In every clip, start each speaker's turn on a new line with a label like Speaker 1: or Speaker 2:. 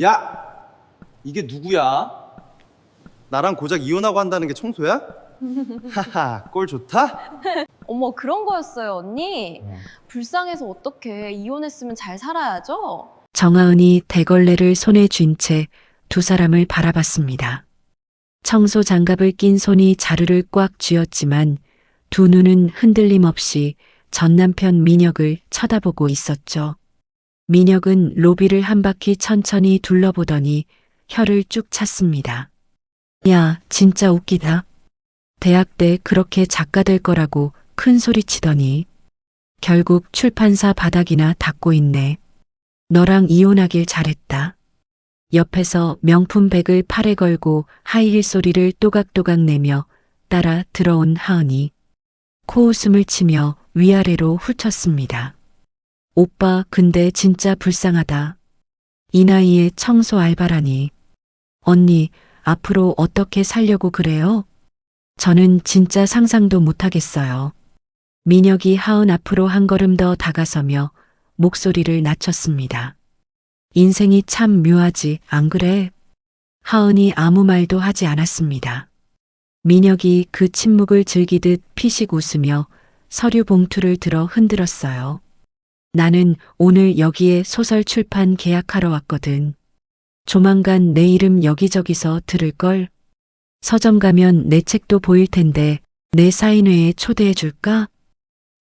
Speaker 1: 야! 이게 누구야?
Speaker 2: 나랑 고작 이혼하고 한다는 게 청소야? 하하, 꼴 좋다?
Speaker 3: 어머, 그런 거였어요, 언니? 불쌍해서 어떡해. 이혼했으면 잘 살아야죠?
Speaker 4: 정하은이 대걸레를 손에 쥔 채 두 사람을 바라봤습니다. 청소 장갑을 낀 손이 자루를 꽉 쥐었지만 두 눈은 흔들림 없이 전 남편 민혁을 쳐다보고 있었죠. 민혁은 로비를 한 바퀴 천천히 둘러보더니 혀를 쭉 찼습니다. 야, 진짜 웃기다. 대학 때 그렇게 작가 될 거라고 큰 소리 치더니 결국 출판사 바닥이나 닦고 있네. 너랑 이혼하길 잘했다. 옆에서 명품 백을 팔에 걸고 하이힐 소리를 또각또각 내며 따라 들어온 하은이 코웃음을 치며 위아래로 훑었습니다. 오빠, 근데 진짜 불쌍하다. 이 나이에 청소 알바라니. 언니, 앞으로 어떻게 살려고 그래요? 저는 진짜 상상도 못하겠어요. 민혁이 하은 앞으로 한 걸음 더 다가서며 목소리를 낮췄습니다. 인생이 참 묘하지, 안 그래? 하은이 아무 말도 하지 않았습니다. 민혁이 그 침묵을 즐기듯 피식 웃으며 서류 봉투를 들어 흔들었어요. 나는 오늘 여기에 소설 출판 계약하러 왔거든. 조만간 내 이름 여기저기서 들을걸? 서점 가면 내 책도 보일 텐데 내 사인회에 초대해 줄까?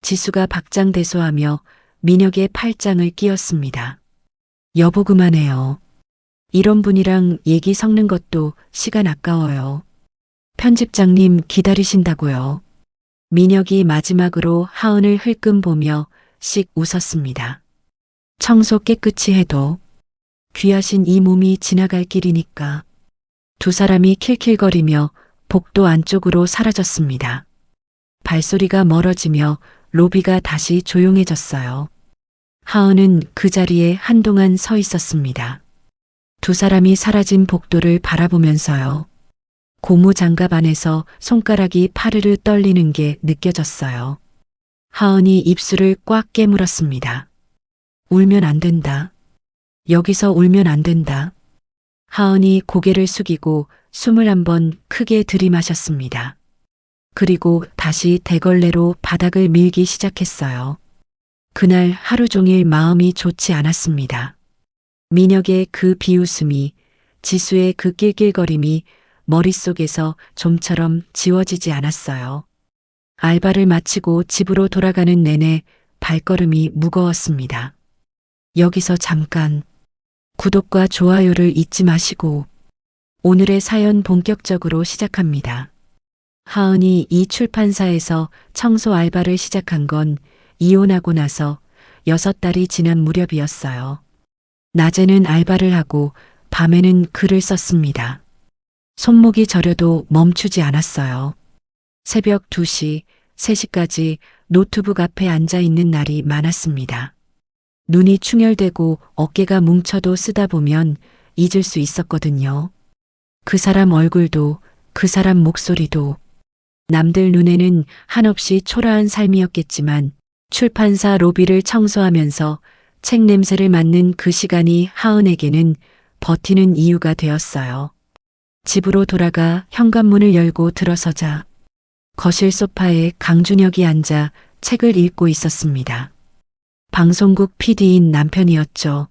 Speaker 4: 지수가 박장대소하며 민혁의 팔짱을 끼웠습니다. 여보 그만해요. 이런 분이랑 얘기 섞는 것도 시간 아까워요. 편집장님 기다리신다고요. 민혁이 마지막으로 하은을 흘끔 보며 씩 웃었습니다. 청소 깨끗이 해도 귀하신 이 몸이 지나갈 길이니까. 두 사람이 킬킬거리며 복도 안쪽으로 사라졌습니다. 발소리가 멀어지며 로비가 다시 조용해졌어요. 하은은 그 자리에 한동안 서 있었습니다. 두 사람이 사라진 복도를 바라보면서요. 고무 장갑 안에서 손가락이 파르르 떨리는 게 느껴졌어요. 하은이 입술을 꽉 깨물었습니다. 울면 안 된다. 여기서 울면 안 된다. 하은이 고개를 숙이고 숨을 한번 크게 들이마셨습니다. 그리고 다시 대걸레로 바닥을 밀기 시작했어요. 그날 하루 종일 마음이 좋지 않았습니다. 민혁의 그 비웃음이, 지수의 그 낄낄거림이 머릿속에서 좀처럼 지워지지 않았어요. 알바를 마치고 집으로 돌아가는 내내 발걸음이 무거웠습니다. 여기서 잠깐 구독과 좋아요를 잊지 마시고 오늘의 사연 본격적으로 시작합니다. 하은이 이 출판사에서 청소 알바를 시작한 건 이혼하고 나서 6달이 지난 무렵이었어요. 낮에는 알바를 하고 밤에는 글을 썼습니다. 손목이 저려도 멈추지 않았어요. 새벽 2시, 3시까지 노트북 앞에 앉아 있는 날이 많았습니다. 눈이 충혈되고 어깨가 뭉쳐도 쓰다 보면 잊을 수 있었거든요. 그 사람 얼굴도, 그 사람 목소리도. 남들 눈에는 한없이 초라한 삶이었겠지만 출판사 로비를 청소하면서 책 냄새를 맡는 그 시간이 하은에게는 버티는 이유가 되었어요. 집으로 돌아가 현관문을 열고 들어서자 거실 소파에 강준혁이 앉아 책을 읽고 있었습니다. 방송국 PD인 남편이었죠.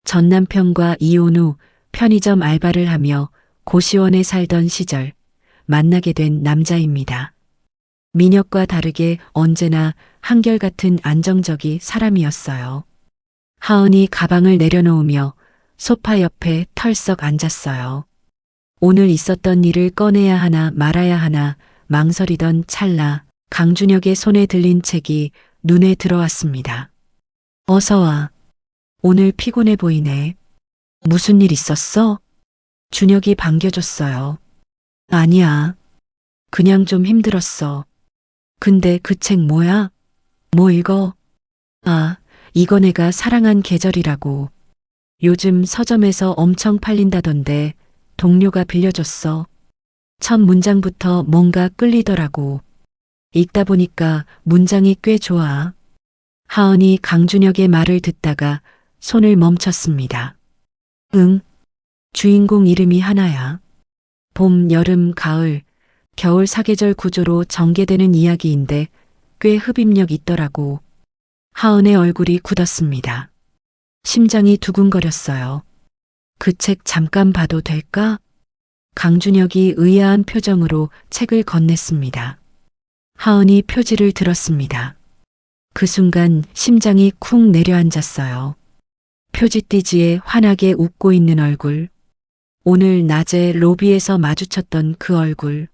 Speaker 4: 전 남편과 이혼 후 편의점 알바를 하며 고시원에 살던 시절 만나게 된 남자입니다. 민혁과 다르게 언제나 한결같은 안정적인 사람이었어요. 하은이 가방을 내려놓으며 소파 옆에 털썩 앉았어요. 오늘 있었던 일을 꺼내야 하나 말아야 하나 망설이던 찰나 강준혁의 손에 들린 책이 눈에 들어왔습니다. 어서 와. 오늘 피곤해 보이네. 무슨 일 있었어? 준혁이 반겨줬어요. 아니야. 그냥 좀 힘들었어. 근데 그 책 뭐야? 뭐 읽어? 아, 이거 내가 사랑한 계절이라고. 요즘 서점에서 엄청 팔린다던데 동료가 빌려줬어. 첫 문장부터 뭔가 끌리더라고. 읽다 보니까 문장이 꽤 좋아. 하은이 강준혁의 말을 듣다가 손을 멈췄습니다. 응. 주인공 이름이 하나야. 봄, 여름, 가을, 겨울 사계절 구조로 전개되는 이야기인데 꽤 흡입력 있더라고. 하은의 얼굴이 굳었습니다. 심장이 두근거렸어요. 그 책 잠깐 봐도 될까? 강준혁이 의아한 표정으로 책을 건넸습니다. 하은이 표지를 들었습니다. 그 순간 심장이 쿵 내려앉았어요. 표지띠지에 환하게 웃고 있는 얼굴. 오늘 낮에 로비에서 마주쳤던 그 얼굴.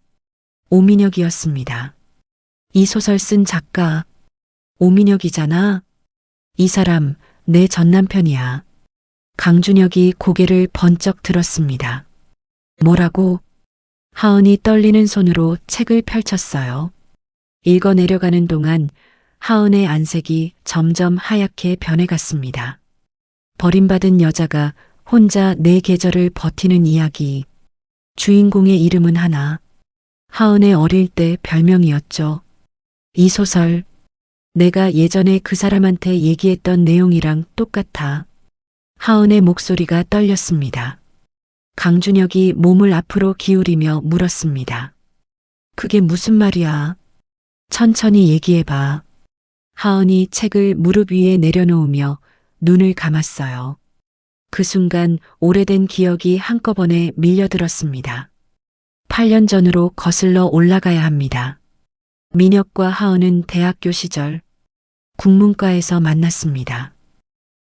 Speaker 4: 오민혁이었습니다. 이 소설 쓴 작가. 오민혁이잖아. 이 사람 내 전남편이야. 강준혁이 고개를 번쩍 들었습니다. 뭐라고? 하은이 떨리는 손으로 책을 펼쳤어요. 읽어 내려가는 동안 하은의 안색이 점점 하얗게 변해갔습니다. 버림받은 여자가 혼자 내 계절을 버티는 이야기. 주인공의 이름은 하나. 하은의 어릴 때 별명이었죠. 이 소설, 내가 예전에 그 사람한테 얘기했던 내용이랑 똑같아. 하은의 목소리가 떨렸습니다. 강준혁이 몸을 앞으로 기울이며 물었습니다. 그게 무슨 말이야? 천천히 얘기해봐. 하은이 책을 무릎 위에 내려놓으며 눈을 감았어요. 그 순간 오래된 기억이 한꺼번에 밀려들었습니다. 8년 전으로 거슬러 올라가야 합니다. 민혁과 하은은 대학교 시절 국문과에서 만났습니다.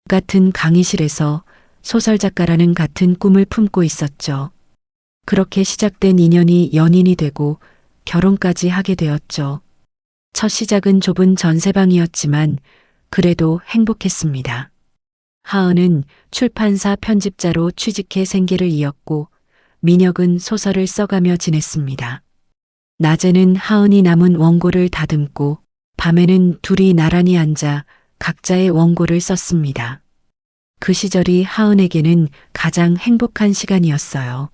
Speaker 4: 같은 강의실에서 소설작가라는 같은 꿈을 품고 있었죠. 그렇게 시작된 인연이 연인이 되고 결혼까지 하게 되었죠. 첫 시작은 좁은 전세방이었지만 그래도 행복했습니다. 하은은 출판사 편집자로 취직해 생계를 이었고 민혁은 소설을 써가며 지냈습니다. 낮에는 하은이 남은 원고를 다듬고 밤에는 둘이 나란히 앉아 각자의 원고를 썼습니다. 그 시절이 하은에게는 가장 행복한 시간이었어요.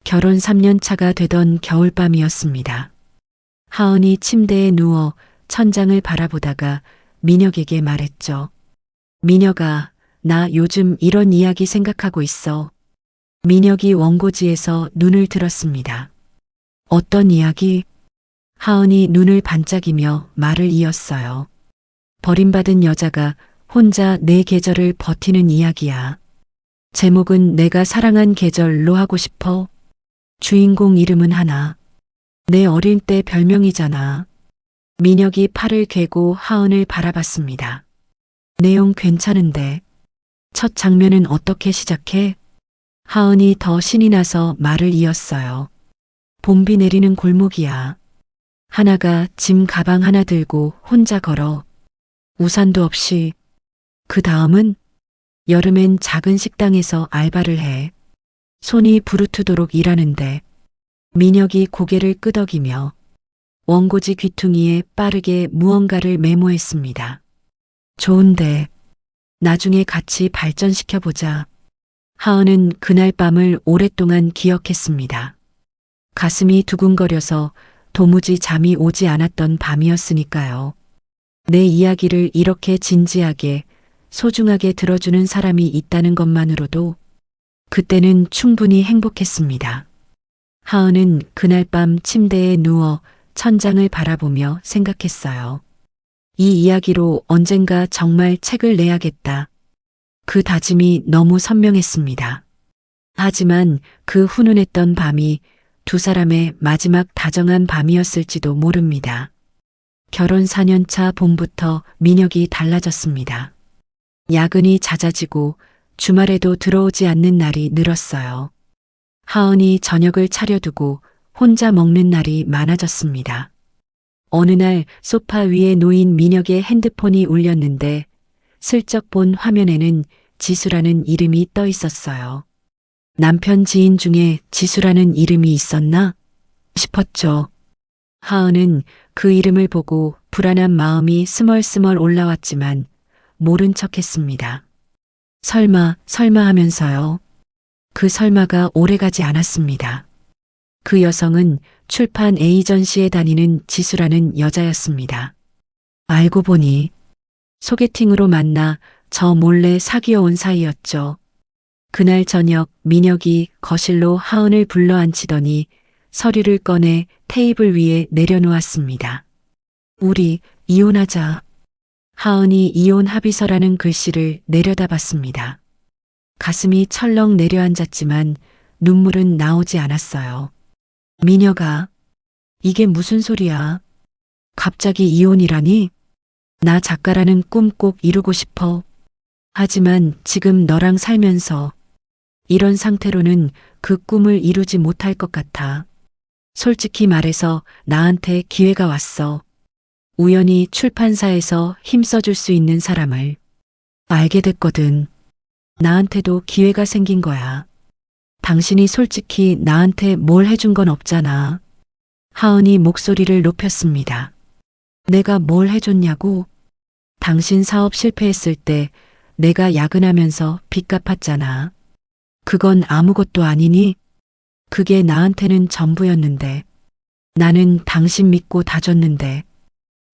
Speaker 4: 결혼 3년 차가 되던 겨울밤이었습니다. 하은이 침대에 누워 천장을 바라보다가 민혁에게 말했죠. 민혁아, 나 요즘 이런 이야기 생각하고 있어. 민혁이 원고지에서 눈을 들었습니다. 어떤 이야기? 하은이 눈을 반짝이며 말을 이었어요. 버림받은 여자가 혼자 내 계절을 버티는 이야기야. 제목은 내가 사랑한 계절로 하고 싶어. 주인공 이름은 하나. 내 어릴 때 별명이잖아. 민혁이 팔을 괴고 하은을 바라봤습니다. 내용 괜찮은데. 첫 장면은 어떻게 시작해? 하은이 더 신이 나서 말을 이었어요. 봄비 내리는 골목이야. 하나가 짐 가방 하나 들고 혼자 걸어. 우산도 없이. 그 다음은 여름엔 작은 식당에서 알바를 해. 손이 부르트도록 일하는데 민혁이 고개를 끄덕이며 원고지 귀퉁이에 빠르게 무언가를 메모했습니다. 좋은데 나중에 같이 발전시켜보자. 하은은 그날 밤을 오랫동안 기억했습니다. 가슴이 두근거려서 도무지 잠이 오지 않았던 밤이었으니까요. 내 이야기를 이렇게 진지하게 소중하게 들어주는 사람이 있다는 것만으로도 그때는 충분히 행복했습니다. 하은은 그날 밤 침대에 누워 천장을 바라보며 생각했어요. 이 이야기로 언젠가 정말 책을 내야겠다. 그 다짐이 너무 선명했습니다. 하지만 그 훈훈했던 밤이 두 사람의 마지막 다정한 밤이었을지도 모릅니다. 결혼 4년 차 봄부터 민혁이 달라졌습니다. 야근이 잦아지고 주말에도 들어오지 않는 날이 늘었어요. 하은이 저녁을 차려두고 혼자 먹는 날이 많아졌습니다. 어느 날 소파 위에 놓인 민혁의 핸드폰이 울렸는데 슬쩍 본 화면에는 지수라는 이름이 떠 있었어요. 남편 지인 중에 지수라는 이름이 있었나 싶었죠. 하은은 그 이름을 보고 불안한 마음이 스멀스멀 올라왔지만 모른 척했습니다. 설마 하면서요. 그 설마가 오래가지 않았습니다. 그 여성은 출판 에이전시에 다니는 지수라는 여자였습니다. 알고 보니 소개팅으로 만나 저 몰래 사귀어 온 사이였죠. 그날 저녁 민혁이 거실로 하은을 불러 앉히더니 서류를 꺼내 테이블 위에 내려놓았습니다. 우리 이혼하자. 하은이 이혼 합의서라는 글씨를 내려다봤습니다. 가슴이 철렁 내려앉았지만 눈물은 나오지 않았어요. 민혁아, 이게 무슨 소리야? 갑자기 이혼이라니? 나 작가라는 꿈 꼭 이루고 싶어. 하지만 지금 너랑 살면서 이런 상태로는 그 꿈을 이루지 못할 것 같아. 솔직히 말해서 나한테 기회가 왔어. 우연히 출판사에서 힘써줄 수 있는 사람을 알게 됐거든. 나한테도 기회가 생긴 거야. 당신이 솔직히 나한테 뭘 해준 건 없잖아. 하은이 목소리를 높였습니다. 내가 뭘 해줬냐고? 당신 사업 실패했을 때 내가 야근하면서 빚 갚았잖아. 그건 아무것도 아니니? 그게 나한테는 전부였는데. 나는 당신 믿고 다 줬는데.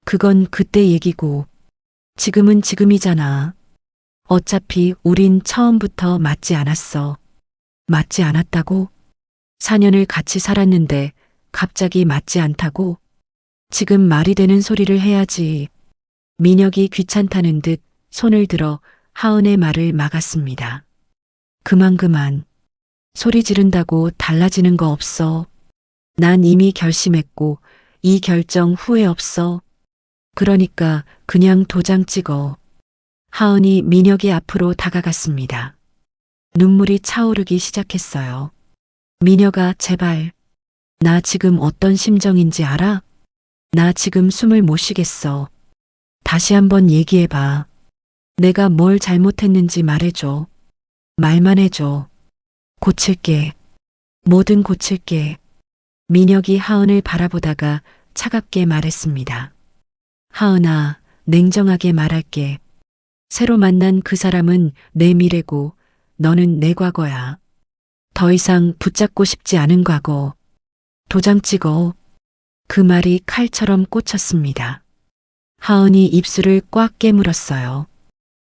Speaker 4: 그건 그때 얘기고. 지금은 지금이잖아. 어차피 우린 처음부터 맞지 않았어. 맞지 않았다고? 4년을 같이 살았는데 갑자기 맞지 않다고? 지금 말이 되는 소리를 해야지. 민혁이 귀찮다는 듯 손을 들어 하은의 말을 막았습니다. 그만. 소리 지른다고 달라지는 거 없어. 난 이미 결심했고 이 결정 후회 없어. 그러니까 그냥 도장 찍어. 하은이 민혁이 앞으로 다가갔습니다. 눈물이 차오르기 시작했어요. 민혁아, 제발. 나 지금 어떤 심정인지 알아? 나 지금 숨을 못 쉬겠어. 다시 한번 얘기해봐. 내가 뭘 잘못했는지 말해줘. 말만 해줘. 고칠게. 뭐든 고칠게. 민혁이 하은을 바라보다가 차갑게 말했습니다. 하은아, 냉정하게 말할게. 새로 만난 그 사람은 내 미래고 너는 내 과거야. 더 이상 붙잡고 싶지 않은 과거. 도장 찍어. 그 말이 칼처럼 꽂혔습니다. 하은이 입술을 꽉 깨물었어요.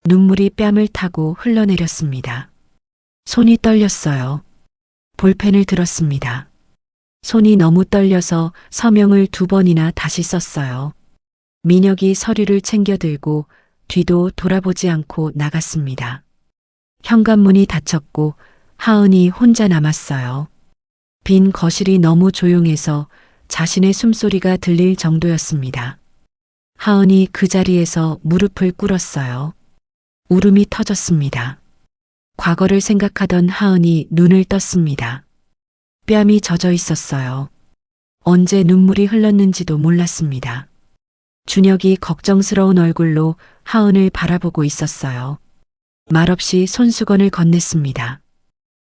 Speaker 4: 눈물이 뺨을 타고 흘러내렸습니다. 손이 떨렸어요. 볼펜을 들었습니다. 손이 너무 떨려서 서명을 2번이나 다시 썼어요. 민혁이 서류를 챙겨들고 뒤도 돌아보지 않고 나갔습니다. 현관문이 닫혔고 하은이 혼자 남았어요. 빈 거실이 너무 조용해서 자신의 숨소리가 들릴 정도였습니다. 하은이 그 자리에서 무릎을 꿇었어요. 울음이 터졌습니다. 과거를 생각하던 하은이 눈을 떴습니다. 뺨이 젖어 있었어요. 언제 눈물이 흘렀는지도 몰랐습니다. 준혁이 걱정스러운 얼굴로 하은을 바라보고 있었어요. 말없이 손수건을 건넸습니다.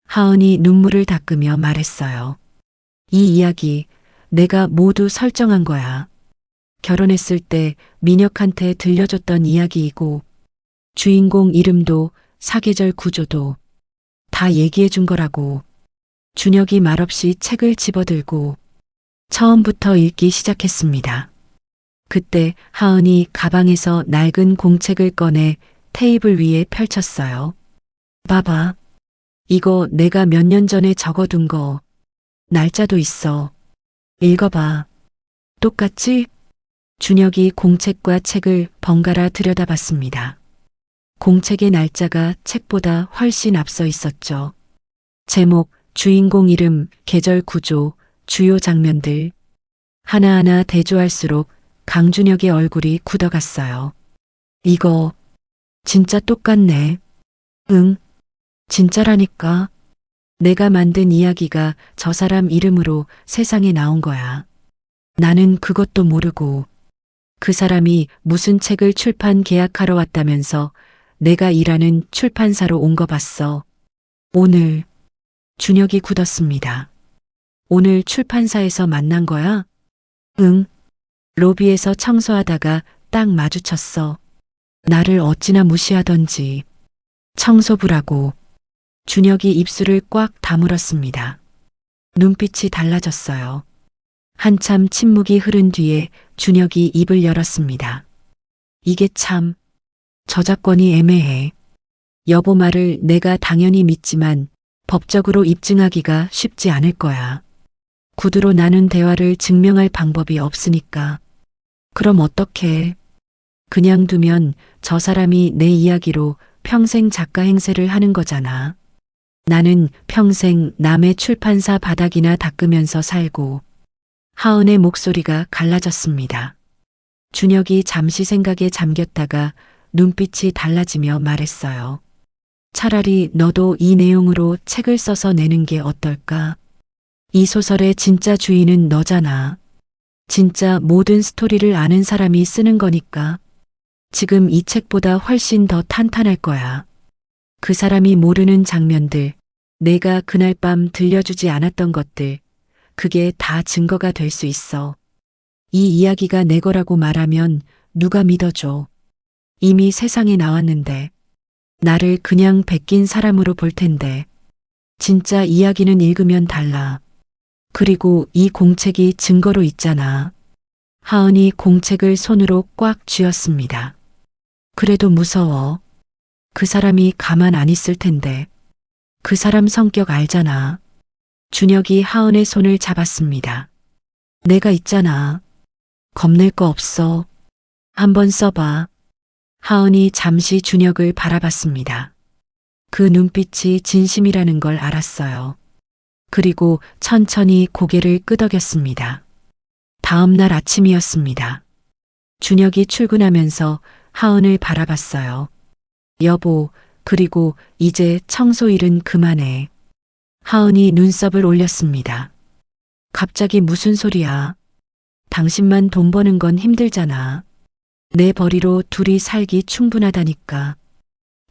Speaker 4: 하은이 눈물을 닦으며 말했어요. 이 이야기 내가 모두 설정한 거야. 결혼했을 때 민혁한테 들려줬던 이야기이고 주인공 이름도 사계절 구조도 다 얘기해 준 거라고. 준혁이 말없이 책을 집어들고 처음부터 읽기 시작했습니다. 그때 하은이 가방에서 낡은 공책을 꺼내 테이블 위에 펼쳤어요. 봐봐. 이거 내가 몇 년 전에 적어둔 거. 날짜도 있어. 읽어봐. 똑같지? 준혁이 공책과 책을 번갈아 들여다봤습니다. 공책의 날짜가 책보다 훨씬 앞서 있었죠. 제목, 주인공 이름, 계절 구조, 주요 장면들. 하나하나 대조할수록 강준혁의 얼굴이 굳어갔어요. 이거 진짜 똑같네. 응, 진짜라니까. 내가 만든 이야기가 저 사람 이름으로 세상에 나온 거야. 나는 그것도 모르고 그 사람이 무슨 책을 출판 계약하러 왔다면서 내가 일하는 출판사로 온 거 봤어. 오늘. 준혁이 굳었습니다. 오늘 출판사에서 만난 거야? 응. 로비에서 청소하다가 딱 마주쳤어. 나를 어찌나 무시하던지. 청소부라고. 준혁이 입술을 꽉 다물었습니다. 눈빛이 달라졌어요. 한참 침묵이 흐른 뒤에 준혁이 입을 열었습니다. 이게 참 저작권이 애매해. 여보 말을 내가 당연히 믿지만 법적으로 입증하기가 쉽지 않을 거야. 구두로 나눈 대화를 증명할 방법이 없으니까. 그럼 어떡해? 그냥 두면 저 사람이 내 이야기로 평생 작가 행세를 하는 거잖아. 나는 평생 남의 출판사 바닥이나 닦으면서 살고. 하은의 목소리가 갈라졌습니다. 준혁이 잠시 생각에 잠겼다가 눈빛이 달라지며 말했어요. 차라리 너도 이 내용으로 책을 써서 내는 게 어떨까? 이 소설의 진짜 주인은 너잖아. 진짜 모든 스토리를 아는 사람이 쓰는 거니까. 지금 이 책보다 훨씬 더 탄탄할 거야. 그 사람이 모르는 장면들, 내가 그날 밤 들려주지 않았던 것들, 그게 다 증거가 될 수 있어. 이 이야기가 내 거라고 말하면 누가 믿어줘. 이미 세상에 나왔는데. 나를 그냥 베낀 사람으로 볼 텐데. 진짜 이야기는 읽으면 달라. 그리고 이 공책이 증거로 있잖아. 하은이 공책을 손으로 꽉 쥐었습니다. 그래도 무서워. 그 사람이 가만 안 있을 텐데. 그 사람 성격 알잖아. 준혁이 하은의 손을 잡았습니다. 내가 있잖아. 겁낼 거 없어. 한번 써봐. 하은이 잠시 준혁을 바라봤습니다. 그 눈빛이 진심이라는 걸 알았어요. 그리고 천천히 고개를 끄덕였습니다. 다음 날 아침이었습니다. 준혁이 출근하면서 하은을 바라봤어요. 여보, 그리고 이제 청소 일은 그만해. 하은이 눈썹을 올렸습니다. 갑자기 무슨 소리야? 당신만 돈 버는 건 힘들잖아. 내 벌이로 둘이 살기 충분하다니까.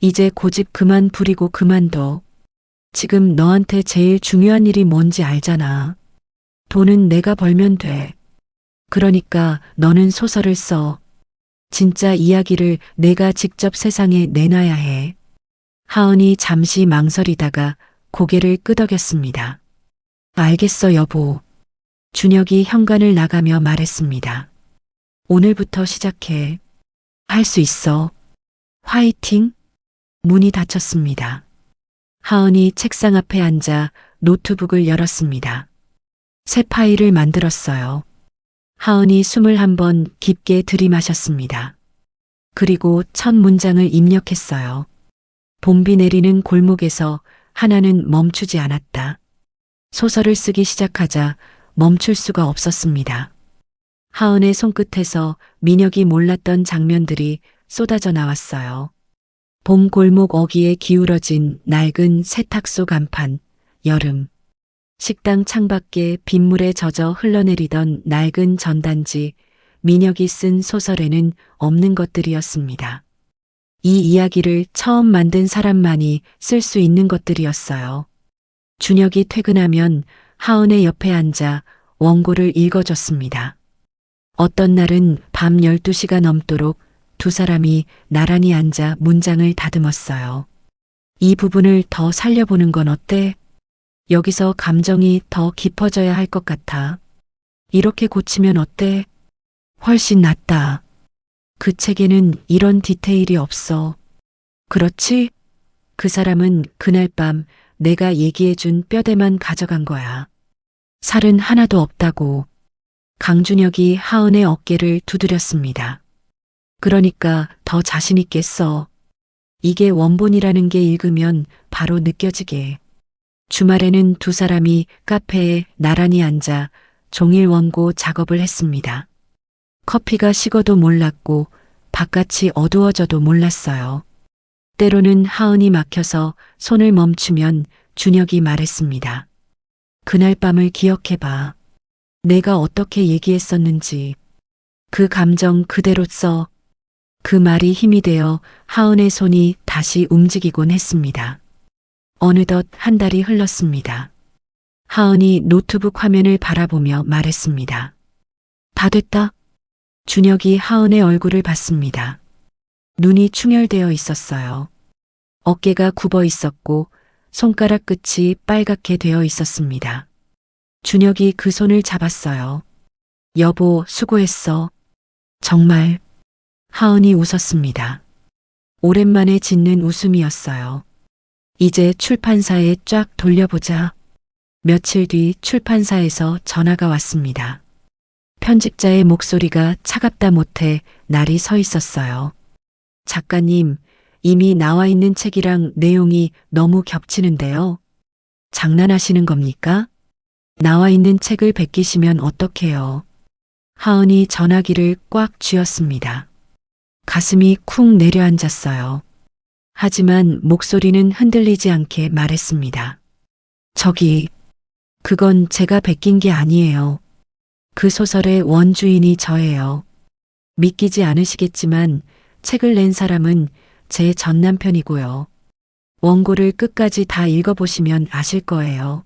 Speaker 4: 이제 고집 그만 부리고 그만둬. 지금 너한테 제일 중요한 일이 뭔지 알잖아. 돈은 내가 벌면 돼. 그러니까 너는 소설을 써. 진짜 이야기를 내가 직접 세상에 내놔야 해. 하은이 잠시 망설이다가 고개를 끄덕였습니다. 알겠어, 여보. 준혁이 현관을 나가며 말했습니다. 오늘부터 시작해. 할 수 있어. 화이팅! 문이 닫혔습니다. 하은이 책상 앞에 앉아 노트북을 열었습니다. 새 파일을 만들었어요. 하은이 숨을 한번 깊게 들이마셨습니다. 그리고 첫 문장을 입력했어요. 봄비 내리는 골목에서 하나는 멈추지 않았다. 소설을 쓰기 시작하자 멈출 수가 없었습니다. 하은의 손끝에서 민혁이 몰랐던 장면들이 쏟아져 나왔어요. 봄 골목 어귀에 기울어진 낡은 세탁소 간판, 여름. 식당 창밖에 빗물에 젖어 흘러내리던 낡은 전단지, 민혁이 쓴 소설에는 없는 것들이었습니다. 이 이야기를 처음 만든 사람만이 쓸 수 있는 것들이었어요. 준혁이 퇴근하면 하은의 옆에 앉아 원고를 읽어줬습니다. 어떤 날은 밤 12시가 넘도록 두 사람이 나란히 앉아 문장을 다듬었어요. 이 부분을 더 살려보는 건 어때? 여기서 감정이 더 깊어져야 할 것 같아. 이렇게 고치면 어때? 훨씬 낫다. 그 책에는 이런 디테일이 없어. 그렇지? 그 사람은 그날 밤 내가 얘기해준 뼈대만 가져간 거야. 살은 하나도 없다고. 강준혁이 하은의 어깨를 두드렸습니다. 그러니까 더 자신 있게 써. 이게 원본이라는 게 읽으면 바로 느껴지게. 주말에는 두 사람이 카페에 나란히 앉아 종일 원고 작업을 했습니다. 커피가 식어도 몰랐고 바깥이 어두워져도 몰랐어요. 때로는 하은이 막혀서 손을 멈추면 준혁이 말했습니다. 그날 밤을 기억해봐. 내가 어떻게 얘기했었는지. 그 감정 그대로 써. 그 말이 힘이 되어 하은의 손이 다시 움직이곤 했습니다. 어느덧 한 달이 흘렀습니다. 하은이 노트북 화면을 바라보며 말했습니다. 다 됐다. 준혁이 하은의 얼굴을 봤습니다. 눈이 충혈되어 있었어요. 어깨가 굽어 있었고 손가락 끝이 빨갛게 되어 있었습니다. 준혁이 그 손을 잡았어요. 여보, 수고했어. 정말. 하은이 웃었습니다. 오랜만에 짓는 웃음이었어요. 이제 출판사에 쫙 돌려보자. 며칠 뒤 출판사에서 전화가 왔습니다. 편집자의 목소리가 차갑다 못해 날이 서 있었어요. 작가님, 이미 나와 있는 책이랑 내용이 너무 겹치는데요. 장난하시는 겁니까? 나와 있는 책을 베끼시면 어떡해요? 하은이 전화기를 꽉 쥐었습니다. 가슴이 쿵 내려앉았어요. 하지만 목소리는 흔들리지 않게 말했습니다. 저기, 그건 제가 베낀 게 아니에요. 그 소설의 원주인이 저예요. 믿기지 않으시겠지만 책을 낸 사람은 제 전 남편이고요. 원고를 끝까지 다 읽어보시면 아실 거예요.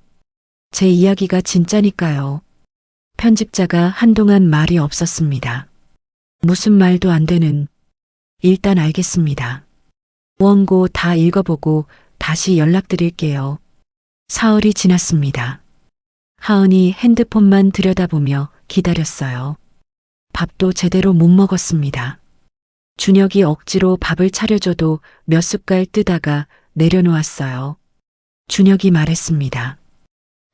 Speaker 4: 제 이야기가 진짜니까요. 편집자가 한동안 말이 없었습니다. 무슨 말도 안 되는. 일단 알겠습니다. 원고 다 읽어보고 다시 연락드릴게요. 사흘이 지났습니다. 하은이 핸드폰만 들여다보며 기다렸어요. 밥도 제대로 못 먹었습니다. 준혁이 억지로 밥을 차려줘도 몇 숟갈 뜨다가 내려놓았어요. 준혁이 말했습니다.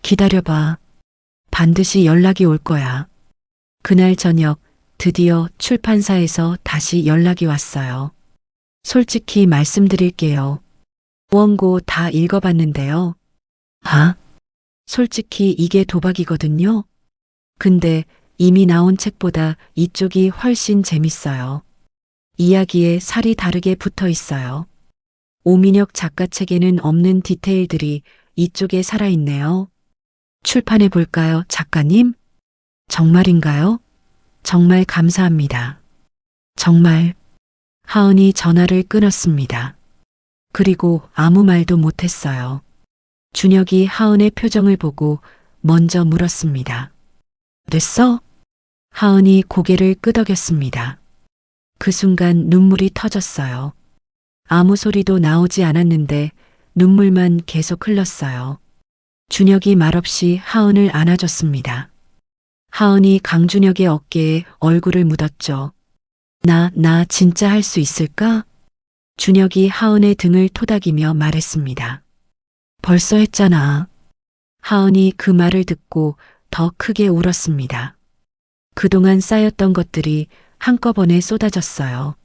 Speaker 4: 기다려봐. 반드시 연락이 올 거야. 그날 저녁 드디어 출판사에서 다시 연락이 왔어요. 솔직히 말씀드릴게요. 원고 다 읽어봤는데요. 아? 솔직히 이게 도박이거든요. 근데 이미 나온 책보다 이쪽이 훨씬 재밌어요. 이야기에 살이 다르게 붙어 있어요. 오민혁 작가 책에는 없는 디테일들이 이쪽에 살아있네요. 출판해 볼까요, 작가님? 정말인가요? 정말 감사합니다. 정말. 하은이 전화를 끊었습니다. 그리고 아무 말도 못했어요. 준혁이 하은의 표정을 보고 먼저 물었습니다. 됐어? 하은이 고개를 끄덕였습니다. 그 순간 눈물이 터졌어요. 아무 소리도 나오지 않았는데 눈물만 계속 흘렀어요. 준혁이 말없이 하은을 안아줬습니다. 하은이 강준혁의 어깨에 얼굴을 묻었죠. 나 진짜 할 수 있을까? 준혁이 하은의 등을 토닥이며 말했습니다. 벌써 했잖아. 하은이 그 말을 듣고 더 크게 울었습니다. 그동안 쌓였던 것들이 한꺼번에 쏟아졌어요.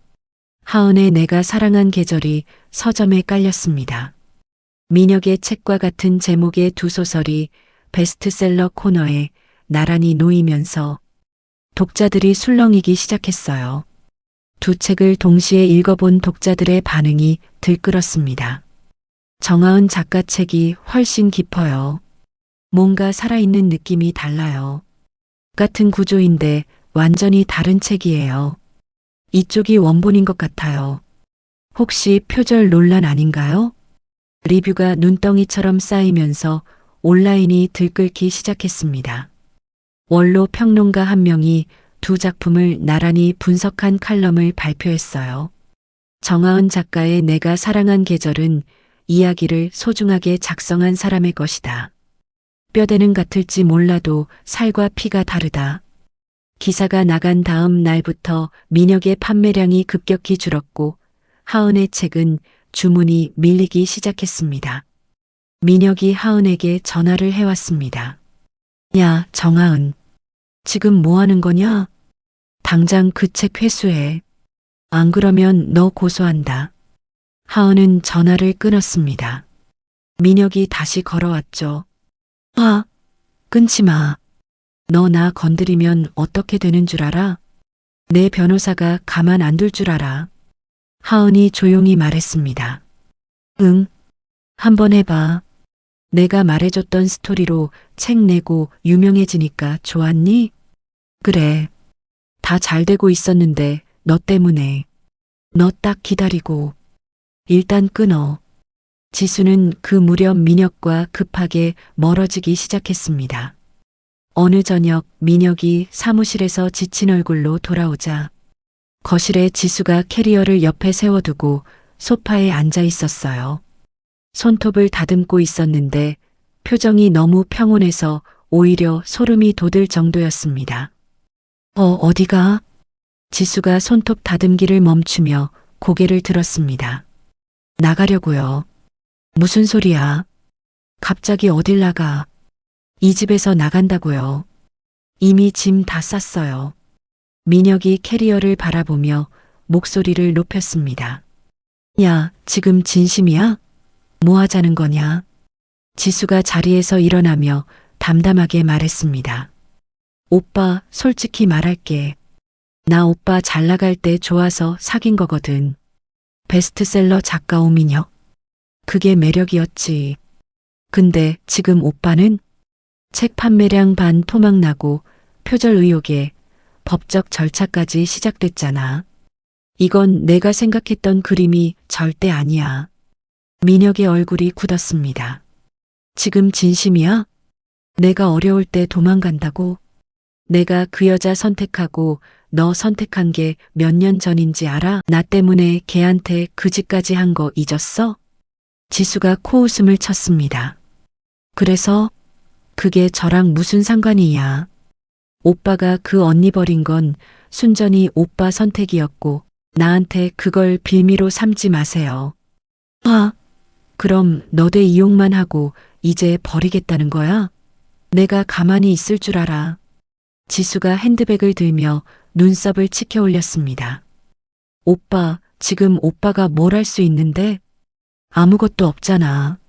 Speaker 4: 하은의 내가 사랑한 계절이 서점에 깔렸습니다. 민혁의 책과 같은 제목의 두 소설이 베스트셀러 코너에 나란히 놓이면서 독자들이 술렁이기 시작했어요. 두 책을 동시에 읽어본 독자들의 반응이 들끓었습니다. 정하은 작가 책이 훨씬 깊어요. 뭔가 살아있는 느낌이 달라요. 같은 구조인데 완전히 다른 책이에요. 이쪽이 원본인 것 같아요. 혹시 표절 논란 아닌가요? 리뷰가 눈덩이처럼 쌓이면서 온라인이 들끓기 시작했습니다. 원로 평론가 한 명이 두 작품을 나란히 분석한 칼럼을 발표했어요. 정하은 작가의 내가 사랑한 계절은 이야기를 소중하게 작성한 사람의 것이다. 뼈대는 같을지 몰라도 살과 피가 다르다. 기사가 나간 다음 날부터 민혁의 판매량이 급격히 줄었고 하은의 책은 주문이 밀리기 시작했습니다. 민혁이 하은에게 전화를 해왔습니다. 야, 정하은. 지금 뭐 하는 거냐? 당장 그 책 회수해. 안 그러면 너 고소한다. 하은은 전화를 끊었습니다. 민혁이 다시 걸어왔죠. 아, 끊지 마. 너 나 건드리면 어떻게 되는 줄 알아? 내 변호사가 가만 안 둘 줄 알아. 하은이 조용히 말했습니다. 응, 한번 해봐. 내가 말해줬던 스토리로 책 내고 유명해지니까 좋았니? 그래. 다 잘 되고 있었는데 너 때문에. 너 딱 기다리고. 일단 끊어. 지수는 그 무렵 민혁과 급하게 멀어지기 시작했습니다. 어느 저녁 민혁이 사무실에서 지친 얼굴로 돌아오자 거실에 지수가 캐리어를 옆에 세워두고 소파에 앉아 있었어요. 손톱을 다듬고 있었는데 표정이 너무 평온해서 오히려 소름이 돋을 정도였습니다. 어디가? 지수가 손톱 다듬기를 멈추며 고개를 들었습니다. 나가려고요. 무슨 소리야? 갑자기 어딜 나가? 이 집에서 나간다고요. 이미 짐 다 쌌어요. 민혁이 캐리어를 바라보며 목소리를 높였습니다. 야, 지금 진심이야? 뭐 하자는 거냐? 지수가 자리에서 일어나며 담담하게 말했습니다. 오빠, 솔직히 말할게. 나 오빠 잘 나갈 때 좋아서 사귄 거거든. 베스트셀러 작가 오민혁. 그게 매력이었지. 근데 지금 오빠는 책 판매량 반 토막나고 표절 의혹에 법적 절차까지 시작됐잖아. 이건 내가 생각했던 그림이 절대 아니야. 민혁의 얼굴이 굳었습니다. 지금 진심이야? 내가 어려울 때 도망간다고? 내가 그 여자 선택하고 너 선택한 게 몇 년 전인지 알아? 나 때문에 걔한테 그 짓까지 한 거 잊었어? 지수가 코웃음을 쳤습니다. 그래서 그게 저랑 무슨 상관이야? 오빠가 그 언니 버린 건 순전히 오빠 선택이었고 나한테 그걸 빌미로 삼지 마세요. 아, 그럼 너대 이용만 하고 이제 버리겠다는 거야? 내가 가만히 있을 줄 알아. 지수가 핸드백을 들며 눈썹을 치켜 올렸습니다. 오빠, 지금 오빠가 뭘 할 수 있는데? 아무것도 없잖아.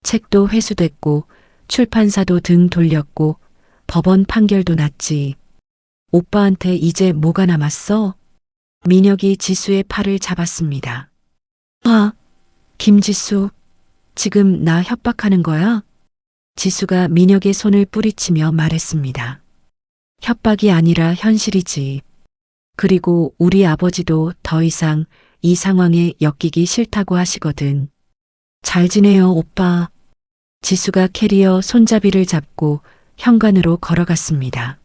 Speaker 4: 책도 회수됐고 출판사도 등 돌렸고 법원 판결도 났지. 오빠한테 이제 뭐가 남았어? 민혁이 지수의 팔을 잡았습니다. 아, 김지수, 지금 나 협박하는 거야? 지수가 민혁의 손을 뿌리치며 말했습니다. 협박이 아니라 현실이지. 그리고 우리 아버지도 더 이상 이 상황에 엮이기 싫다고 하시거든. 잘 지내요, 오빠. 지수가 캐리어 손잡이를 잡고 현관으로 걸어갔습니다.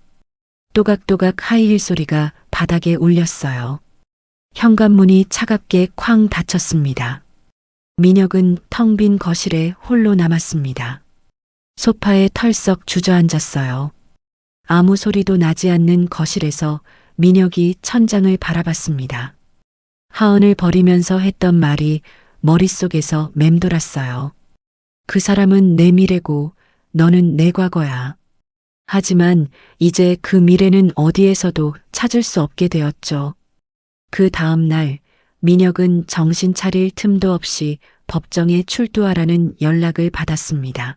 Speaker 4: 또각또각 하이힐 소리가 바닥에 울렸어요. 현관문이 차갑게 쾅 닫혔습니다. 민혁은 텅 빈 거실에 홀로 남았습니다. 소파에 털썩 주저앉았어요. 아무 소리도 나지 않는 거실에서 민혁이 천장을 바라봤습니다. 하은을 버리면서 했던 말이 머릿속에서 맴돌았어요. 그 사람은 내 미래고 너는 내 과거야. 하지만 이제 그 미래는 어디에서도 찾을 수 없게 되었죠. 그 다음 날 민혁은 정신 차릴 틈도 없이 법정에 출두하라는 연락을 받았습니다.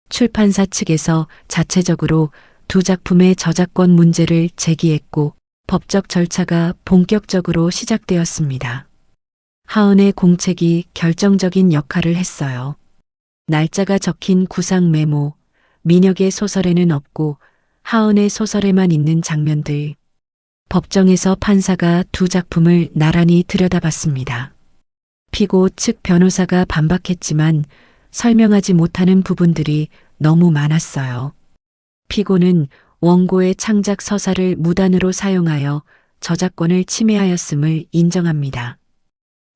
Speaker 4: 출판사 측에서 자체적으로 두 작품의 저작권 문제를 제기했고 법적 절차가 본격적으로 시작되었습니다. 하은의 공책이 결정적인 역할을 했어요. 날짜가 적힌 구상 메모, 민혁의 소설에는 없고 하은의 소설에만 있는 장면들. 법정에서 판사가 두 작품을 나란히 들여다봤습니다. 피고 측 변호사가 반박했지만 설명하지 못하는 부분들이 너무 많았어요. 피고는 원고의 창작 서사를 무단으로 사용하여 저작권을 침해하였음을 인정합니다.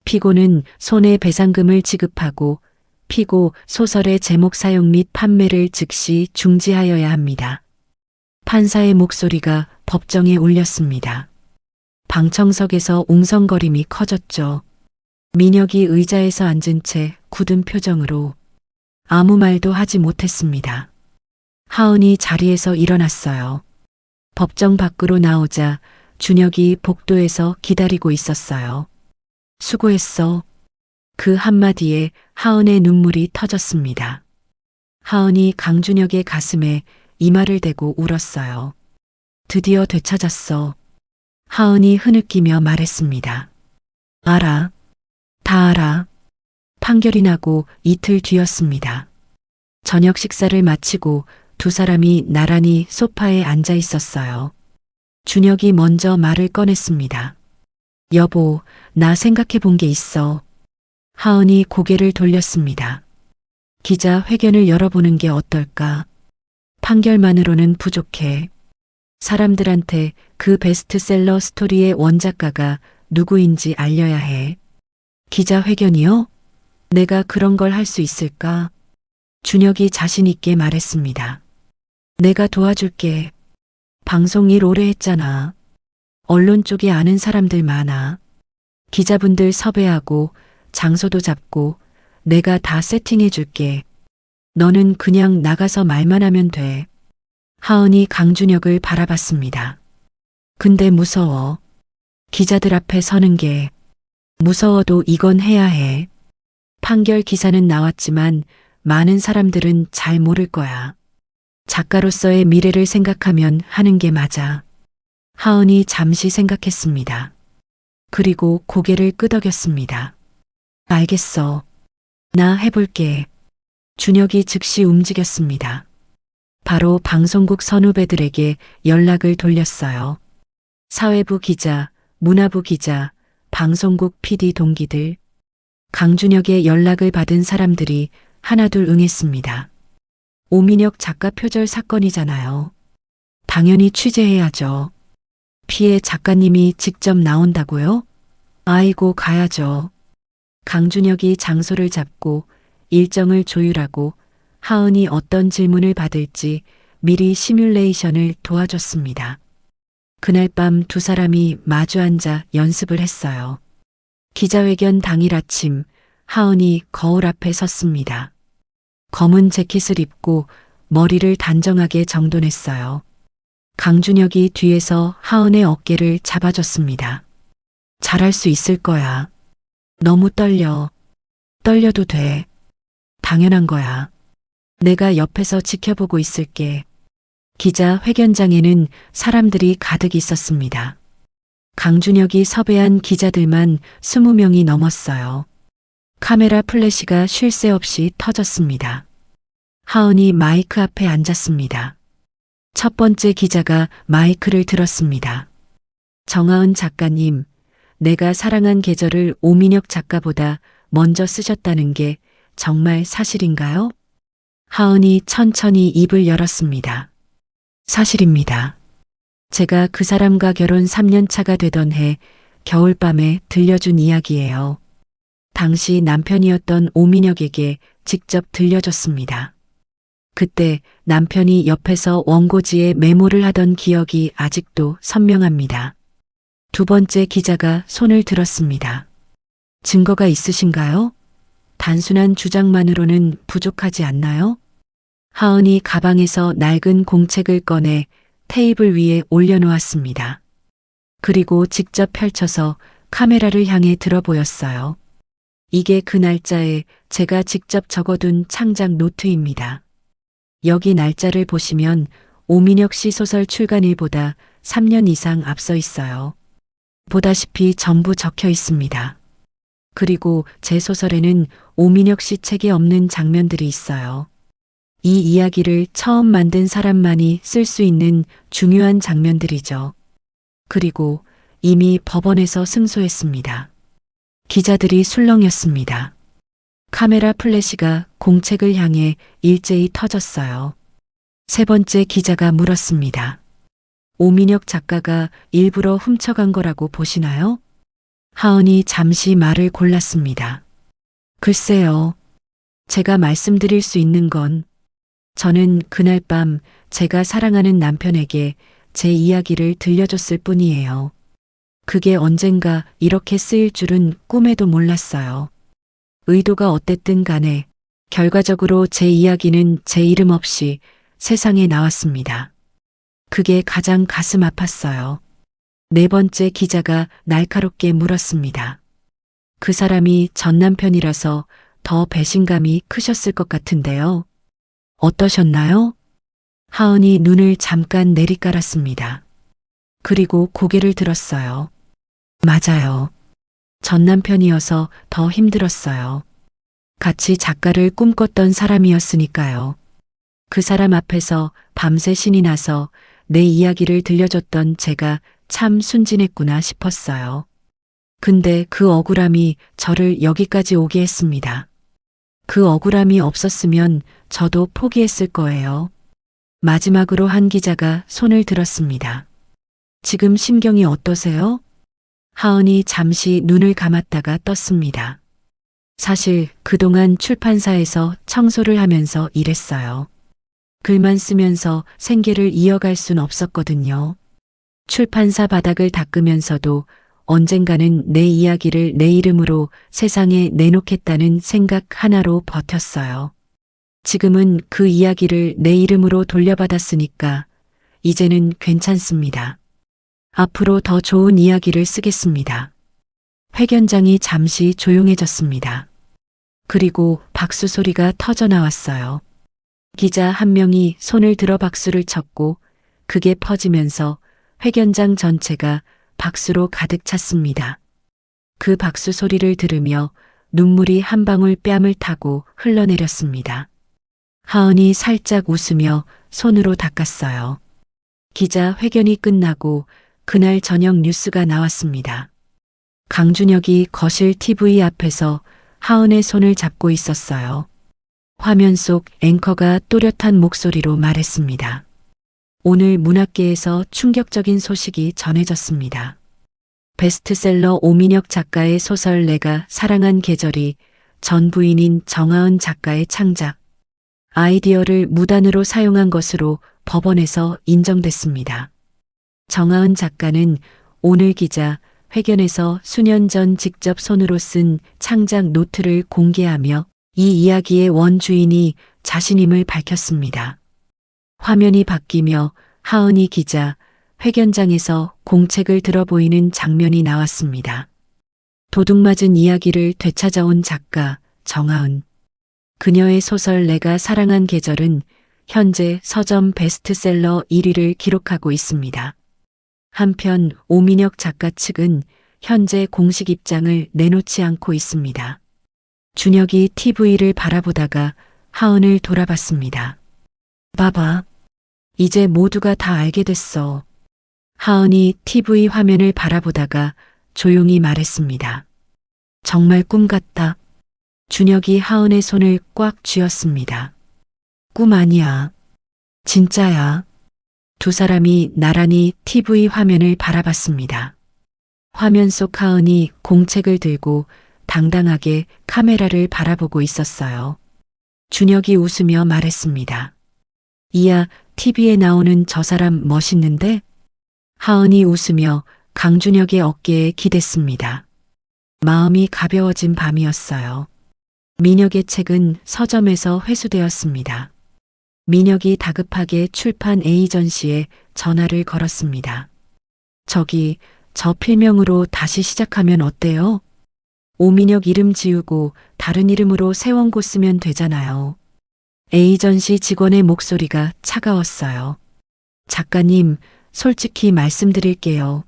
Speaker 4: 피고는 손해배상금을 지급하고 피고 소설의 제목 사용 및 판매를 즉시 중지하여야 합니다. 판사의 목소리가 법정에 울렸습니다. 방청석에서 웅성거림이 커졌죠. 민혁이 의자에서 앉은 채 굳은 표정으로 아무 말도 하지 못했습니다. 하은이 자리에서 일어났어요. 법정 밖으로 나오자 준혁이 복도에서 기다리고 있었어요. 수고했어. 그 한마디에 하은의 눈물이 터졌습니다. 하은이 강준혁의 가슴에 이마를 대고 울었어요. 드디어 되찾았어. 하은이 흐느끼며 말했습니다. 알아. 다 알아. 판결이 나고 이틀 뒤였습니다. 저녁 식사를 마치고 두 사람이 나란히 소파에 앉아 있었어요. 준혁이 먼저 말을 꺼냈습니다. 여보, 나 생각해 본 게 있어. 하은이 고개를 돌렸습니다. 기자회견을 열어보는 게 어떨까? 판결만으로는 부족해. 사람들한테 그 베스트셀러 스토리의 원작가가 누구인지 알려야 해. 기자회견이요? 내가 그런 걸 할 수 있을까? 준혁이 자신 있게 말했습니다. 내가 도와줄게. 방송 일 오래 했잖아. 언론 쪽에 아는 사람들 많아. 기자분들 섭외하고 장소도 잡고 내가 다 세팅해 줄게. 너는 그냥 나가서 말만 하면 돼. 하은이 강준혁을 바라봤습니다. 근데 무서워. 기자들 앞에 서는 게 무서워도 이건 해야 해. 판결 기사는 나왔지만 많은 사람들은 잘 모를 거야. 작가로서의 미래를 생각하면 하는 게 맞아. 하은이 잠시 생각했습니다. 그리고 고개를 끄덕였습니다. 알겠어. 나 해볼게. 준혁이 즉시 움직였습니다. 바로 방송국 선후배들에게 연락을 돌렸어요. 사회부 기자, 문화부 기자, 방송국 PD 동기들. 강준혁의 연락을 받은 사람들이 하나둘 응했습니다. 오민혁 작가 표절 사건이잖아요. 당연히 취재해야죠. 피해 작가님이 직접 나온다고요? 아이고 가야죠. 강준혁이 장소를 잡고 일정을 조율하고 하은이 어떤 질문을 받을지 미리 시뮬레이션을 도와줬습니다. 그날 밤 두 사람이 마주 앉아 연습을 했어요. 기자회견 당일 아침 하은이 거울 앞에 섰습니다. 검은 재킷을 입고 머리를 단정하게 정돈했어요. 강준혁이 뒤에서 하은의 어깨를 잡아줬습니다. 잘할 수 있을 거야. 너무 떨려. 떨려도 돼. 당연한 거야. 내가 옆에서 지켜보고 있을게. 기자회견장에는 사람들이 가득 있었습니다. 강준혁이 섭외한 기자들만 20명이 넘었어요. 카메라 플래시가 쉴 새 없이 터졌습니다. 하은이 마이크 앞에 앉았습니다. 첫 번째 기자가 마이크를 들었습니다. 정하은 작가님, 내가 사랑한 계절을 오민혁 작가보다 먼저 쓰셨다는 게 정말 사실인가요? 하은이 천천히 입을 열었습니다. 사실입니다. 제가 그 사람과 결혼 3년 차가 되던 해 겨울밤에 들려준 이야기예요. 당시 남편이었던 오민혁에게 직접 들려줬습니다. 그때 남편이 옆에서 원고지에 메모를 하던 기억이 아직도 선명합니다. 두 번째 기자가 손을 들었습니다. 증거가 있으신가요? 단순한 주장만으로는 부족하지 않나요? 하은이 가방에서 낡은 공책을 꺼내 테이블 위에 올려놓았습니다. 그리고 직접 펼쳐서 카메라를 향해 들어 보였어요. 이게 그 날짜에 제가 직접 적어둔 창작 노트입니다. 여기 날짜를 보시면 오민혁 씨 소설 출간일보다 3년 이상 앞서 있어요. 보다시피 전부 적혀 있습니다. 그리고 제 소설에는 오민혁 씨 책에 없는 장면들이 있어요. 이 이야기를 처음 만든 사람만이 쓸 수 있는 중요한 장면들이죠. 그리고 이미 법원에서 승소했습니다. 기자들이 술렁였습니다. 카메라 플래시가 공책을 향해 일제히 터졌어요. 세 번째 기자가 물었습니다. 오민혁 작가가 일부러 훔쳐간 거라고 보시나요? 하은이 잠시 말을 골랐습니다. 글쎄요. 제가 말씀드릴 수 있는 건 저는 그날 밤 제가 사랑하는 남편에게 제 이야기를 들려줬을 뿐이에요. 그게 언젠가 이렇게 쓰일 줄은 꿈에도 몰랐어요. 의도가 어땠든 간에 결과적으로 제 이야기는 제 이름 없이 세상에 나왔습니다. 그게 가장 가슴 아팠어요. 네 번째 기자가 날카롭게 물었습니다. 그 사람이 전 남편이라서 더 배신감이 크셨을 것 같은데요. 어떠셨나요? 하은이 눈을 잠깐 내리깔았습니다. 그리고 고개를 들었어요. 맞아요. 전 남편이어서 더 힘들었어요. 같이 작가를 꿈꿨던 사람이었으니까요. 그 사람 앞에서 밤새 신이 나서 내 이야기를 들려줬던 제가 참 순진했구나 싶었어요. 근데 그 억울함이 저를 여기까지 오게 했습니다. 그 억울함이 없었으면 저도 포기했을 거예요. 마지막으로 한 기자가 손을 들었습니다. 지금 심경이 어떠세요? 하은이 잠시 눈을 감았다가 떴습니다. 사실 그동안 출판사에서 청소를 하면서 일했어요. 글만 쓰면서 생계를 이어갈 순 없었거든요. 출판사 바닥을 닦으면서도 언젠가는 내 이야기를 내 이름으로 세상에 내놓겠다는 생각 하나로 버텼어요. 지금은 그 이야기를 내 이름으로 돌려받았으니까 이제는 괜찮습니다. 앞으로 더 좋은 이야기를 쓰겠습니다. 회견장이 잠시 조용해졌습니다. 그리고 박수 소리가 터져 나왔어요. 기자 한 명이 손을 들어 박수를 쳤고 그게 퍼지면서 회견장 전체가 박수로 가득 찼습니다. 그 박수 소리를 들으며 눈물이 한 방울 뺨을 타고 흘러내렸습니다. 하은이 살짝 웃으며 손으로 닦았어요. 기자 회견이 끝나고 그날 저녁 뉴스가 나왔습니다. 강준혁이 거실 TV 앞에서 하은의 손을 잡고 있었어요. 화면 속 앵커가 또렷한 목소리로 말했습니다. 오늘 문학계에서 충격적인 소식이 전해졌습니다. 베스트셀러 오민혁 작가의 소설 내가 사랑한 계절이 전 부인인 정하은 작가의 창작, 아이디어를 무단으로 사용한 것으로 법원에서 인정됐습니다. 정하은 작가는 오늘 기자 회견에서 수년 전 직접 손으로 쓴 창작 노트를 공개하며 이 이야기의 원주인이 자신임을 밝혔습니다. 화면이 바뀌며 하은이 기자 회견장에서 공책을 들어 보이는 장면이 나왔습니다. 도둑맞은 이야기를 되찾아온 작가 정하은. 그녀의 소설 내가 사랑한 계절은 현재 서점 베스트셀러 1위를 기록하고 있습니다. 한편 오민혁 작가 측은 현재 공식 입장을 내놓지 않고 있습니다. 준혁이 TV를 바라보다가 하은을 돌아봤습니다. 봐봐. 이제 모두가 다 알게 됐어. 하은이 TV 화면을 바라보다가 조용히 말했습니다. 정말 꿈 같다. 준혁이 하은의 손을 꽉 쥐었습니다. 꿈 아니야. 진짜야. 두 사람이 나란히 TV 화면을 바라봤습니다. 화면 속 하은이 공책을 들고 당당하게 카메라를 바라보고 있었어요. 준혁이 웃으며 말했습니다. 이야, TV에 나오는 저 사람 멋있는데? 하은이 웃으며 강준혁의 어깨에 기댔습니다. 마음이 가벼워진 밤이었어요. 민혁의 책은 서점에서 회수되었습니다. 민혁이 다급하게 출판 에이전시에 전화를 걸었습니다. 저기, 저 필명으로 다시 시작하면 어때요? 오민혁 이름 지우고 다른 이름으로 새 원고 쓰면 되잖아요. 에이전시 직원의 목소리가 차가웠어요. 작가님, 솔직히 말씀드릴게요.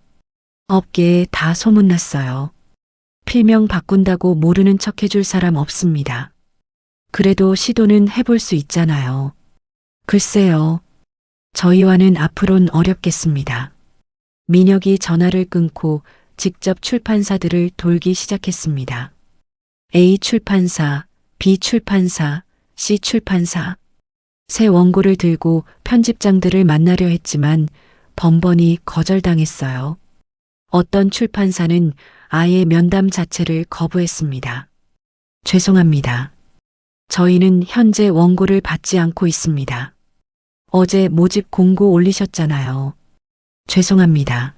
Speaker 4: 업계에 다 소문났어요. 필명 바꾼다고 모르는 척 해줄 사람 없습니다. 그래도 시도는 해볼 수 있잖아요. 글쎄요. 저희와는 앞으론 어렵겠습니다. 민혁이 전화를 끊고 직접 출판사들을 돌기 시작했습니다. A 출판사, B 출판사, C 출판사. 새 원고를 들고 편집장들을 만나려 했지만 번번이 거절당했어요. 어떤 출판사는 아예 면담 자체를 거부했습니다. 죄송합니다. 저희는 현재 원고를 받지 않고 있습니다. 어제 모집 공고 올리셨잖아요. 죄송합니다.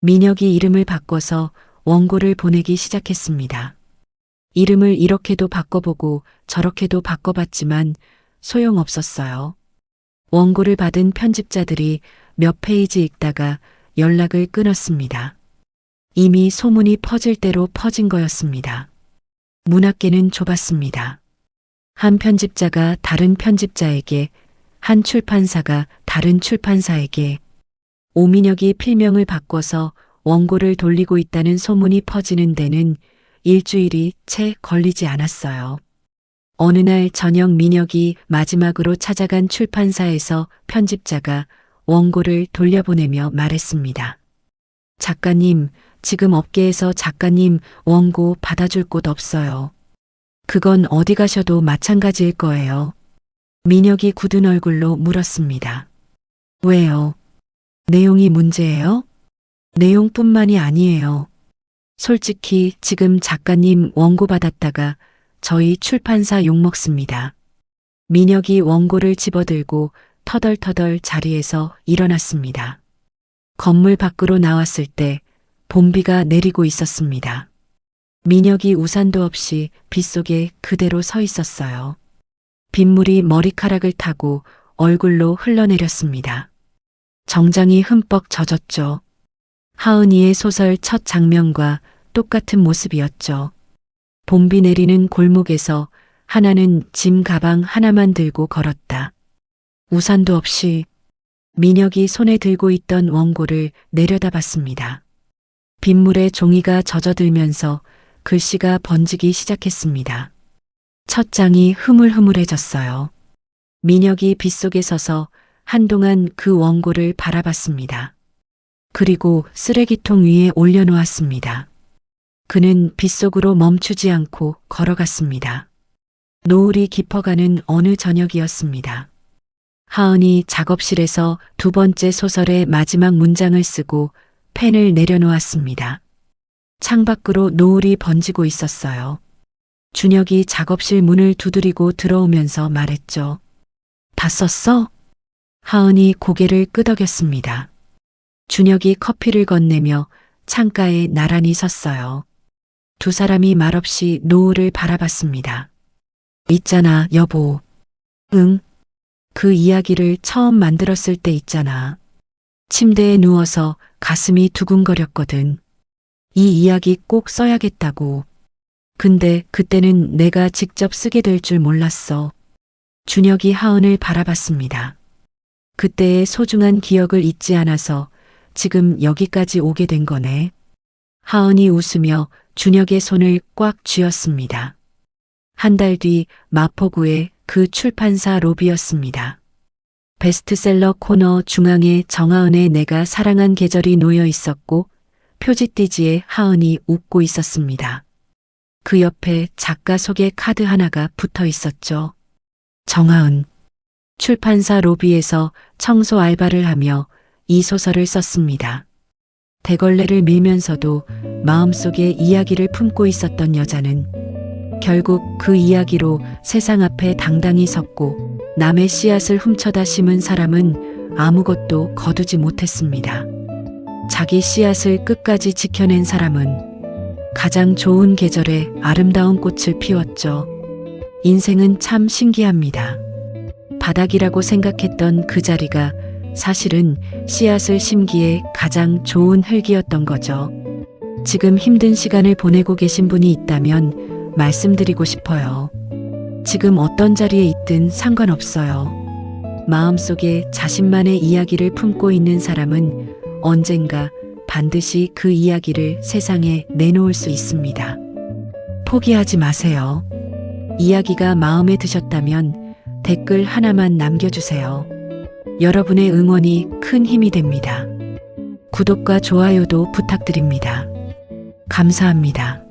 Speaker 4: 민혁이 이름을 바꿔서 원고를 보내기 시작했습니다. 이름을 이렇게도 바꿔보고 저렇게도 바꿔봤지만 소용없었어요. 원고를 받은 편집자들이 몇 페이지 읽다가 연락을 끊었습니다. 이미 소문이 퍼질 대로 퍼진 거였습니다. 문학계는 좁았습니다. 한 편집자가 다른 편집자에게, 한 출판사가 다른 출판사에게, 오민혁이 필명을 바꿔서 원고를 돌리고 있다는 소문이 퍼지는 데는 일주일이 채 걸리지 않았어요. 어느 날 저녁 민혁이 마지막으로 찾아간 출판사에서 편집자가 원고를 돌려보내며 말했습니다. 작가님, 지금 업계에서 작가님 원고 받아줄 곳 없어요. 그건 어디 가셔도 마찬가지일 거예요. 민혁이 굳은 얼굴로 물었습니다. 왜요? 내용이 문제예요? 내용뿐만이 아니에요. 솔직히 지금 작가님 원고 받았다가 저희 출판사 욕먹습니다. 민혁이 원고를 집어들고 터덜터덜 자리에서 일어났습니다. 건물 밖으로 나왔을 때 봄비가 내리고 있었습니다. 민혁이 우산도 없이 빗속에 그대로 서 있었어요. 빗물이 머리카락을 타고 얼굴로 흘러내렸습니다. 정장이 흠뻑 젖었죠. 하은이의 소설 첫 장면과 똑같은 모습이었죠. 봄비 내리는 골목에서 하나는 짐 가방 하나만 들고 걸었다. 우산도 없이 민혁이 손에 들고 있던 원고를 내려다봤습니다. 빗물에 종이가 젖어들면서 글씨가 번지기 시작했습니다. 첫 장이 흐물흐물해졌어요. 민혁이 빗속에 서서 한동안 그 원고를 바라봤습니다. 그리고 쓰레기통 위에 올려놓았습니다. 그는 빗속으로 멈추지 않고 걸어갔습니다. 노을이 깊어가는 어느 저녁이었습니다. 하은이 작업실에서 두 번째 소설의 마지막 문장을 쓰고 펜을 내려놓았습니다. 창밖으로 노을이 번지고 있었어요. 준혁이 작업실 문을 두드리고 들어오면서 말했죠. 다 썼어? 하은이 고개를 끄덕였습니다. 준혁이 커피를 건네며 창가에 나란히 섰어요. 두 사람이 말없이 노을을 바라봤습니다. 있잖아, 여보. 응? 그 이야기를 처음 만들었을 때 있잖아. 침대에 누워서 가슴이 두근거렸거든. 이 이야기 꼭 써야겠다고. 근데 그때는 내가 직접 쓰게 될 줄 몰랐어. 준혁이 하은을 바라봤습니다. 그때의 소중한 기억을 잊지 않아서 지금 여기까지 오게 된 거네. 하은이 웃으며 준혁의 손을 꽉 쥐었습니다. 한 달 뒤 마포구의 그 출판사 로비였습니다. 베스트셀러 코너 중앙에 정하은의 내가 사랑한 계절이 놓여 있었고 표지띠지에 하은이 웃고 있었습니다. 그 옆에 작가 소개 카드 하나가 붙어 있었죠. 정하은. 출판사 로비에서 청소 알바를 하며 이 소설을 썼습니다. 대걸레를 밀면서도 마음속에 이야기를 품고 있었던 여자는 결국 그 이야기로 세상 앞에 당당히 섰고 남의 씨앗을 훔쳐다 심은 사람은 아무것도 거두지 못했습니다. 자기 씨앗을 끝까지 지켜낸 사람은 가장 좋은 계절에 아름다운 꽃을 피웠죠. 인생은 참 신기합니다. 바닥이라고 생각했던 그 자리가 사실은 씨앗을 심기에 가장 좋은 흙이었던 거죠. 지금 힘든 시간을 보내고 계신 분이 있다면 말씀드리고 싶어요. 지금 어떤 자리에 있든 상관없어요. 마음속에 자신만의 이야기를 품고 있는 사람은 언젠가 반드시 그 이야기를 세상에 내놓을 수 있습니다. 포기하지 마세요. 이야기가 마음에 드셨다면 댓글 하나만 남겨주세요. 여러분의 응원이 큰 힘이 됩니다. 구독과 좋아요도 부탁드립니다. 감사합니다.